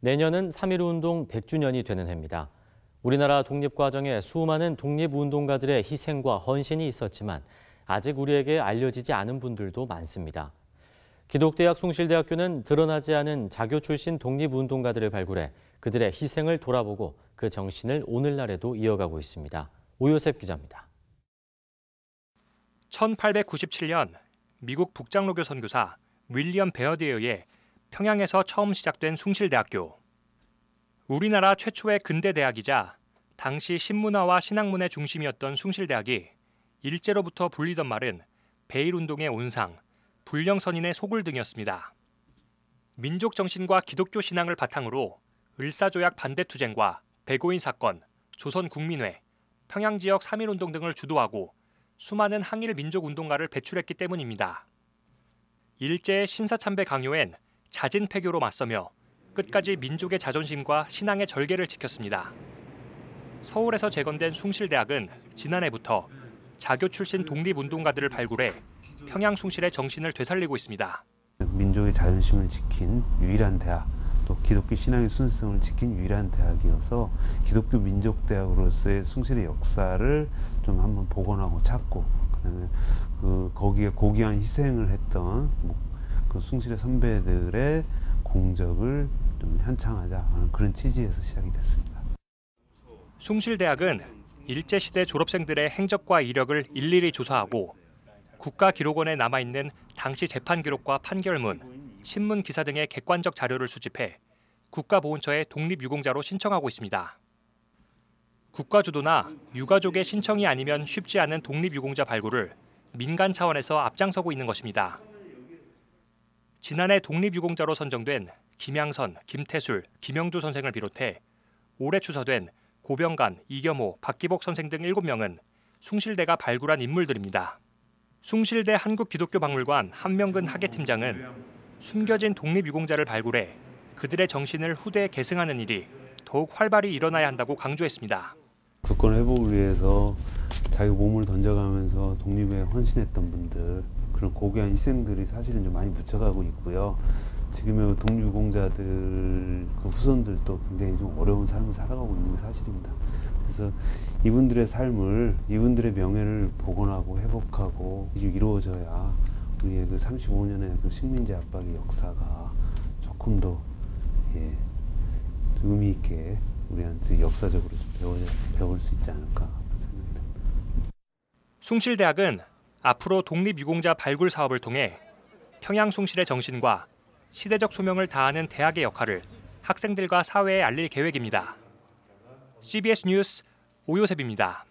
내년은 3.1운동 100주년이 되는 해입니다. 우리나라 독립과정에 수많은 독립운동가들의 희생과 헌신이 있었지만 아직 우리에게 알려지지 않은 분들도 많습니다. 기독대학 숭실대학교는 드러나지 않은 자교 출신 독립운동가들을 발굴해 그들의 희생을 돌아보고 그 정신을 오늘날에도 이어가고 있습니다. 오요셉 기자입니다. 1897년 미국 북장로교 선교사 윌리엄 베어드에 의해 평양에서 처음 시작된 숭실대학교. 우리나라 최초의 근대 대학이자 당시 신문화와 신학문의 중심이었던 숭실대학이 일제로부터 불리던 말은 베일운동의 온상, 불령선인의 소굴 등이었습니다. 민족 정신과 기독교 신앙을 바탕으로 을사조약 반대투쟁과 배고인 사건, 조선국민회, 평양지역 3.1운동 등을 주도하고 수많은 항일 민족운동가를 배출했기 때문입니다. 일제의 신사참배 강요엔 잦은 패교로 맞서며 끝까지 민족의 자존심과 신앙의 절개를 지켰습니다. 서울에서 재건된 숭실대학은 지난해부터 자교 출신 독립운동가들을 발굴해 평양 숭실의 정신을 되살리고 있습니다. 민족의 자존심을 지킨 유일한 대학, 또 기독교 신앙의 순수성을 지킨 유일한 대학이어서 기독교 민족대학으로서의 숭실의 역사를 좀 한번 복원하고 찾고, 그다음에 거기에 고귀한 희생을 했던 그 숭실의 선배들의 공적을 좀 현창하자 하는 그런 취지에서 시작이 됐습니다. 숭실대학은 일제시대 졸업생들의 행적과 이력을 일일이 조사하고 국가기록원에 남아있는 당시 재판 기록과 판결문, 신문 기사 등의 객관적 자료를 수집해 국가보훈처에 독립유공자로 신청하고 있습니다. 국가주도나 유가족의 신청이 아니면 쉽지 않은 독립유공자 발굴을 민간 차원에서 앞장서고 있는 것입니다. 지난해 독립유공자로 선정된 김양선, 김태술, 김영주 선생을 비롯해 올해 추서된 고병간, 이겸호, 박기복 선생 등 7명은 숭실대가 발굴한 인물들입니다. 숭실대 한국기독교박물관 한명근 학예팀장은 숨겨진 독립유공자를 발굴해 그들의 정신을 후대에 계승하는 일이 더욱 활발히 일어나야 한다고 강조했습니다. 국권 회복을 위해서 자기 몸을 던져가면서 독립에 헌신했던 분들, 그런 고귀한 희생들이 사실은 좀 많이 묻혀가고 있고요. 지금의 독립유공자들 그 후손들도 굉장히 좀 어려운 삶을 살아가고 있는 게 사실입니다. 그래서 이분들의 삶을, 이분들의 명예를 복원하고 회복하고 이루어져야 우리의 그 35년의 그 식민지 압박의 역사가 조금 더 의미 있게 우리한테 역사적으로 좀 배울 수 있지 않을까 생각이 듭니다. 숭실대학은 앞으로 독립유공자 발굴 사업을 통해 평양 숭실의 정신과 시대적 소명을 다하는 대학의 역할을 학생들과 사회에 알릴 계획입니다. CBS 뉴스 오요셉입니다.